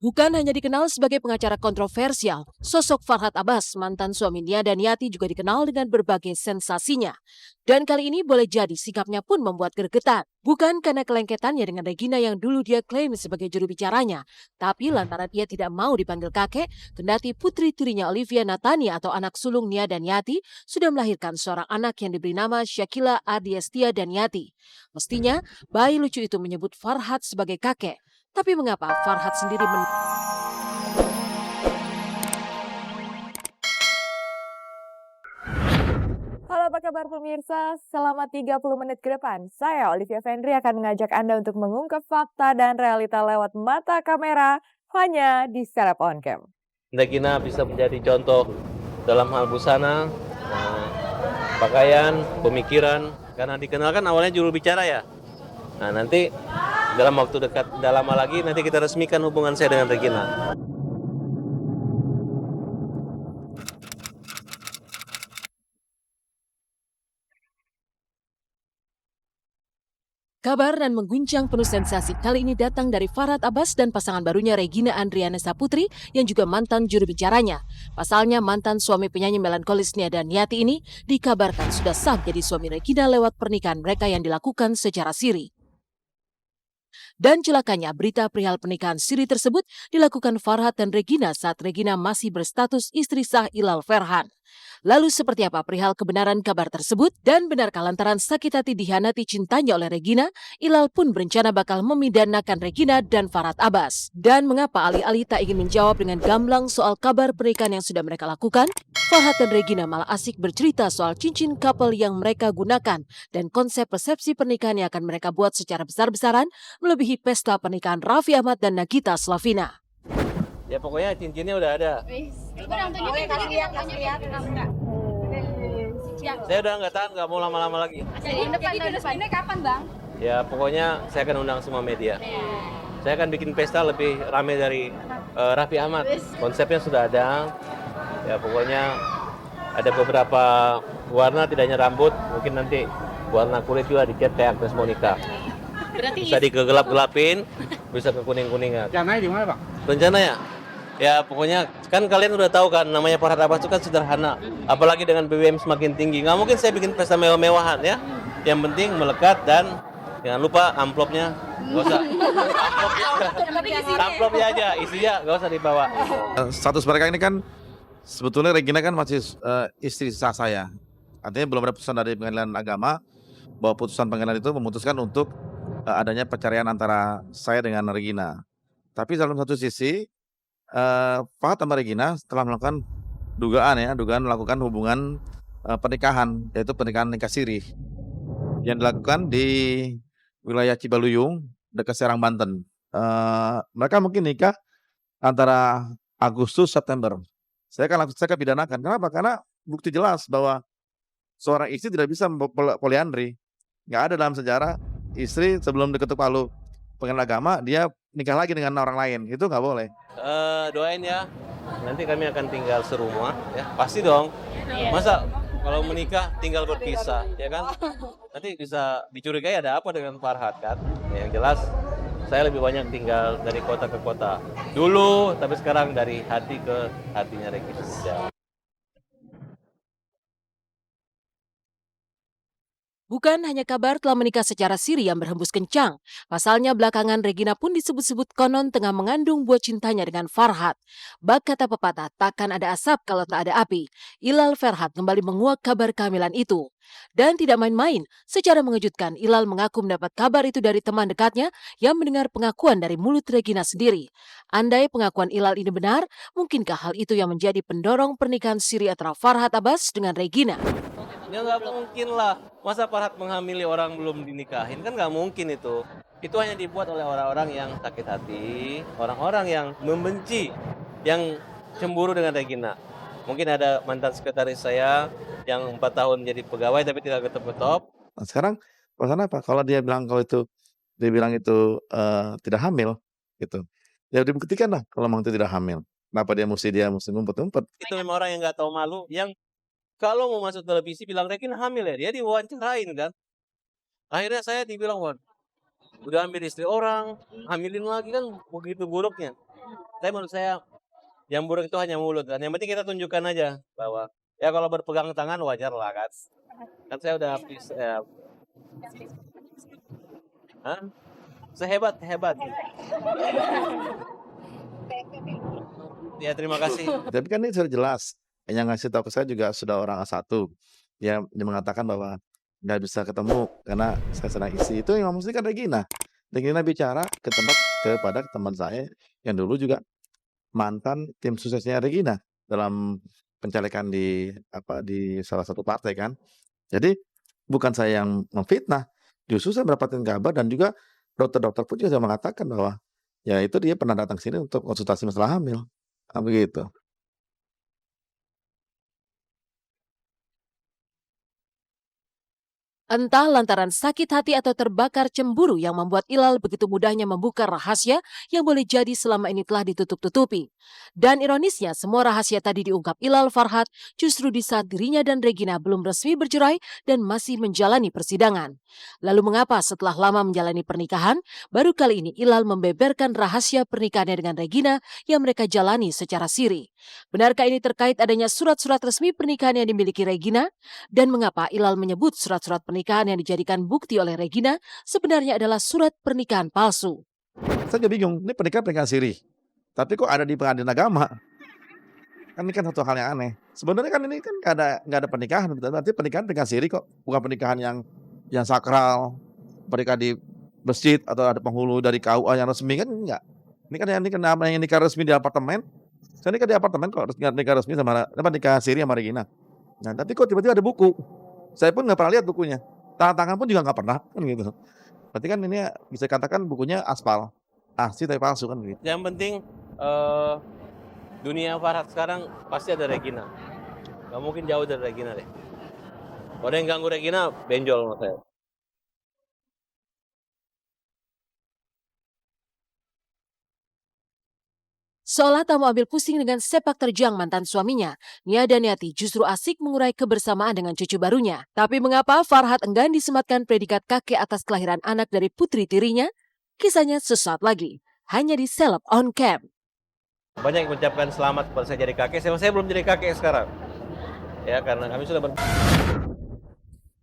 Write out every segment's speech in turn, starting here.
Bukan hanya dikenal sebagai pengacara kontroversial, sosok Farhad Abbas, mantan suami Nia Daniati juga dikenal dengan berbagai sensasinya. Dan kali ini boleh jadi sikapnya pun membuat gregetan. Bukan karena kelengketannya dengan Regina yang dulu dia klaim sebagai juru bicaranya, tapi lantaran ia tidak mau dipanggil kakek, kendati putri tirinya Olivia Natania atau anak sulung Nia Daniati sudah melahirkan seorang anak yang diberi nama Syakila Adiestia Daniati. Mestinya, bayi lucu itu menyebut Farhad sebagai kakek. Tapi mengapa Farhad sendiri Halo apa kabar pemirsa, selama 30 menit ke depan, saya Olivia Vendri akan mengajak Anda untuk mengungkap fakta dan realita lewat mata kamera hanya di Serap On Cam. Regina bisa menjadi contoh dalam hal busana, pakaian, pemikiran, karena dikenalkan awalnya juru bicara ya. Nah nanti dalam waktu dekat, tidak lama lagi nanti kita resmikan hubungan saya dengan Regina. Kabar dan mengguncang penuh sensasi kali ini datang dari Farhad Abbas dan pasangan barunya Regina Andriana Saputri yang juga mantan juru bicaranya. Pasalnya mantan suami penyanyi melankolis Nia Daniati ini dikabarkan sudah sah jadi suami Regina lewat pernikahan mereka yang dilakukan secara siri. Dan celakanya berita perihal pernikahan siri tersebut dilakukan Farhad dan Regina saat Regina masih berstatus istri sah Ilal Ferhan. Lalu seperti apa perihal kebenaran kabar tersebut? Dan benarkah lantaran sakit hati dihianati cintanya oleh Regina, Ilal pun berencana bakal memidanakan Regina dan Farhad Abbas? Dan mengapa alih-alih tak ingin menjawab dengan gamblang soal kabar pernikahan yang sudah mereka lakukan, Farhad dan Regina malah asik bercerita soal cincin couple yang mereka gunakan dan konsep resepsi pernikahan yang akan mereka buat secara besar-besaran melebihi pesta pernikahan Raffi Ahmad dan Nagita Slavina. Ya pokoknya cincinnya udah ada. Saya udah nggak tahan, nggak mau lama-lama lagi. Jadi resminya kapan bang? Ya pokoknya saya akan undang semua media. Saya akan bikin pesta lebih ramai dari Raffi Ahmad. Konsepnya sudah ada. Ya pokoknya ada beberapa warna, tidak hanya rambut, mungkin nanti warna kulit juga dicat kayak Agnes Monica. Bisa digelap-gelapin, bisa ke kuning-kuningan. Rencananya di mana, Pak? Rencana ya? Ya pokoknya kan kalian udah tahu kan namanya Farhad Abbas itu kan sederhana. Apalagi dengan BBM semakin tinggi. Nggak mungkin saya bikin pesta mewah-mewahan ya. Yang penting melekat dan jangan lupa amplopnya. Nggak usah. Amplopnya aja, isinya nggak usah dibawa. Status mereka ini kan sebetulnya Regina kan masih istri sah saya. Artinya belum ada putusan dari pengadilan agama bahwa putusan pengadilan itu memutuskan untuk adanya perceraian antara saya dengan Regina. Tapi dalam satu sisi Farhad sama Regina telah melakukan dugaan melakukan hubungan pernikahan, yaitu pernikahan nikah siri yang dilakukan di wilayah Cibaluyung dekat Serang, Banten. Mereka mungkin nikah antara Agustus September. Saya akan pidanakan. Kenapa? Karena bukti jelas bahwa seorang istri tidak bisa poliandri. Nggak ada dalam sejarah istri sebelum diketuk palu pengadilan agama dia nikah lagi dengan orang lain. Itu nggak boleh. Doain ya. Nanti kami akan tinggal serumah ya. Pasti dong. Masa kalau menikah tinggal berpisah ya kan? Nanti bisa dicurigai ada apa dengan Farhad kan? Ya, yang jelas saya lebih banyak tinggal dari kota ke kota dulu, tapi sekarang dari hati ke hatinya Regina. Bukan hanya kabar telah menikah secara siri yang berhembus kencang. Pasalnya belakangan Regina pun disebut-sebut konon tengah mengandung buah cintanya dengan Farhad. Bak kata pepatah, takkan ada asap kalau tak ada api. Ilal Farhad kembali menguak kabar kehamilan itu. Dan tidak main-main, secara mengejutkan Ilal mengaku mendapat kabar itu dari teman dekatnya yang mendengar pengakuan dari mulut Regina sendiri. Andai pengakuan Ilal ini benar, mungkinkah hal itu yang menjadi pendorong pernikahan siri antara Farhad Abbas dengan Regina? Ya nggak mungkin lah. Masa Farhad menghamili orang belum dinikahin? Kan nggak mungkin itu. Itu hanya dibuat oleh orang-orang yang sakit hati, orang-orang yang membenci, yang cemburu dengan Regina. Mungkin ada mantan sekretaris saya yang 4 tahun jadi pegawai tapi tidak ketop-ketop. Nah, sekarang perasaan apa? Kalau dia bilang itu tidak hamil, gitu. Ya dibuktikan lah kalau memang itu tidak hamil. Kenapa dia mesti ngumpet-ngumpet? Itu memang orang yang nggak tahu malu, yang kalau mau masuk televisi bilang Regina hamil ya, dia diwawancarain kan. Akhirnya saya dibilang, wah udah ambil istri orang, hamilin lagi kan begitu buruknya. Tapi menurut saya yang buruk itu hanya mulut kan. Yang penting kita tunjukkan aja bahwa ya kalau berpegang tangan wajar lah kan. Kan saya udah habis. Hah? Sehebat. Ya terima kasih. Tapi kan ini sudah jelas. Yang ngasih tahu ke saya juga sudah orang A1. Dia mengatakan bahwa nggak bisa ketemu karena saya sedang isi. Itu yang mesti kan Regina. Regina bicara kepada teman saya yang dulu juga mantan tim suksesnya Regina dalam pencalekan di salah satu partai kan. Jadi bukan saya yang memfitnah. Justru saya mendapatkan kabar dan juga dokter-dokter pun juga sudah mengatakan bahwa ya itu dia pernah datang sini untuk konsultasi masalah hamil. Begitu. Entah lantaran sakit hati atau terbakar cemburu yang membuat Ilal begitu mudahnya membuka rahasia yang boleh jadi selama ini telah ditutup-tutupi. Dan ironisnya, semua rahasia tadi diungkap Ilal Farhat justru di saat dirinya dan Regina belum resmi bercerai dan masih menjalani persidangan. Lalu mengapa setelah lama menjalani pernikahan, baru kali ini Ilal membeberkan rahasia pernikahannya dengan Regina yang mereka jalani secara siri? Benarkah ini terkait adanya surat-surat resmi pernikahan yang dimiliki Regina? Dan mengapa Ilal menyebut surat-surat pernikahan yang dijadikan bukti oleh Regina sebenarnya adalah surat pernikahan palsu? Saya juga bingung, ini pernikahan siri. Tapi kok ada di pengadilan agama? Kan ini kan satu hal yang aneh. Sebenarnya kan ini kan nggak ada pernikahan, berarti pernikahan siri kok, bukan pernikahan yang sakral, pernikahan di masjid atau ada penghulu dari KUA yang resmi kan enggak. Ini kan yang nikah resmi di apartemen. Saya nikah di apartemen kok, nikah resmi sama nikah siri sama Regina. Nah, tapi kok tiba-tiba ada buku. Saya pun nggak pernah lihat bukunya. Tanda tangan pun juga nggak pernah kan gitu. Berarti kan ini bisa katakan bukunya aspal, asli tapi palsu kan gitu. Yang penting dunia Farhat sekarang pasti ada Regina. Gak mungkin jauh dari Regina deh. Kalau ada yang ganggu Regina, benjol sama saya. Seolah tak mau ambil pusing dengan sepak terjang mantan suaminya, Nia Daniati justru asik mengurai kebersamaan dengan cucu barunya. Tapi mengapa Farhat enggan disematkan predikat kakek atas kelahiran anak dari putri tirinya? Kisahnya sesaat lagi, hanya di Celeb on Cam. Banyak yang mengucapkan selamat kepada saya jadi kakek. Saya belum jadi kakek sekarang. Ya, karena kami sudah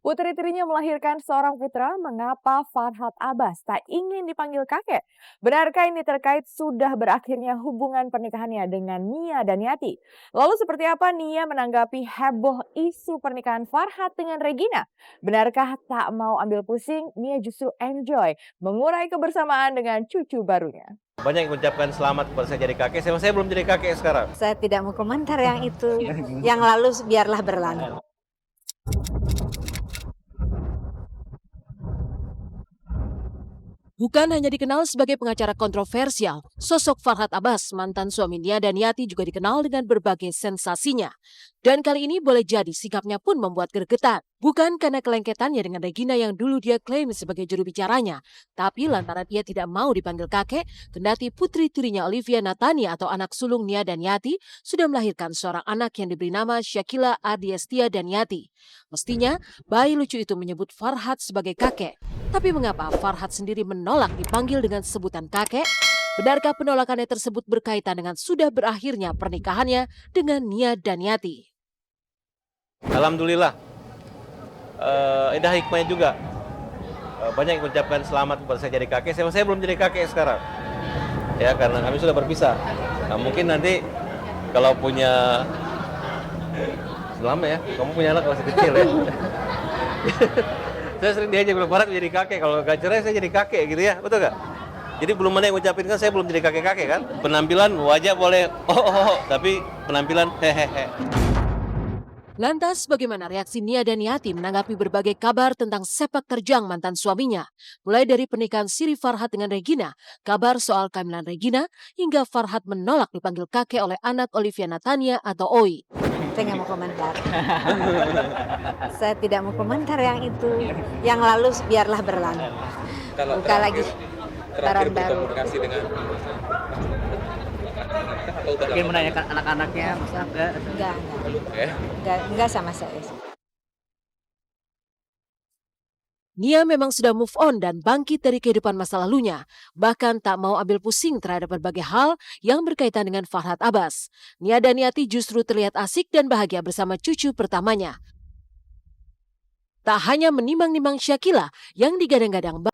Putri tirinya melahirkan seorang putra, mengapa Farhat Abbas tak ingin dipanggil kakek? Benarkah ini terkait sudah berakhirnya hubungan pernikahannya dengan Nia Daniati? Lalu seperti apa Nia menanggapi heboh isu pernikahan Farhat dengan Regina? Benarkah tak mau ambil pusing, Nia justru enjoy mengurai kebersamaan dengan cucu barunya? banyak yang mengucapkan selamat kepada saya jadi kakek. Saya belum jadi kakek sekarang. Saya tidak mau komentar yang itu. Yang lalu biarlah berlalu. Bukan hanya dikenal sebagai pengacara kontroversial, sosok Farhat Abbas, mantan suami Nia Daniati juga dikenal dengan berbagai sensasinya. Dan kali ini boleh jadi sikapnya pun membuat gregetan. Bukan karena kelengketannya dengan Regina yang dulu dia klaim sebagai juru bicaranya, tapi lantaran ia tidak mau dipanggil kakek, kendati putri tirinya Olivia Natania atau anak sulung Nia Daniati sudah melahirkan seorang anak yang diberi nama Syakila Ardiestia Daniati. Mestinya, bayi lucu itu menyebut Farhat sebagai kakek. Tapi mengapa Farhat sendiri menolak dipanggil dengan sebutan kakek? Benarkah penolakannya tersebut berkaitan dengan sudah berakhirnya pernikahannya dengan Nia Daniati? Alhamdulillah, ada hikmahnya juga. Banyak yang mengucapkan selamat kepada saya jadi kakek. Saya belum jadi kakek sekarang. Ya, karena kami sudah berpisah. Nah, mungkin nanti kalau punya selama ya, kamu punya anak masih kecil ya. Saya sering diajak belum Farhat jadi kakek, kalau gak cerai saya jadi kakek gitu ya, betul gak? Jadi belum ada yang ngucapin kan saya belum jadi kakek-kakek kan. Penampilan wajah boleh tapi penampilan hehehe. Lantas bagaimana reaksi Nia Daniati menanggapi berbagai kabar tentang sepak terjang mantan suaminya? Mulai dari pernikahan siri Farhat dengan Regina, kabar soal kehamilan Regina, hingga Farhat menolak dipanggil kakek oleh anak Olivia Natania atau Oi. Saya nggak mau komentar. Saya tidak mau komentar yang itu. Yang lalu biarlah berlalu. Buka lagi lembaran baru. Komunikasi dengan atau udah Mungkin menanyakan anak-anaknya, masa enggak? Enggak sama saya. Nia memang sudah move on dan bangkit dari kehidupan masa lalunya, bahkan tak mau ambil pusing terhadap berbagai hal yang berkaitan dengan Farhad Abbas. Nia dan Yati justru terlihat asik dan bahagia bersama cucu pertamanya. Tak hanya menimang-nimang Shakila yang digadang-gadang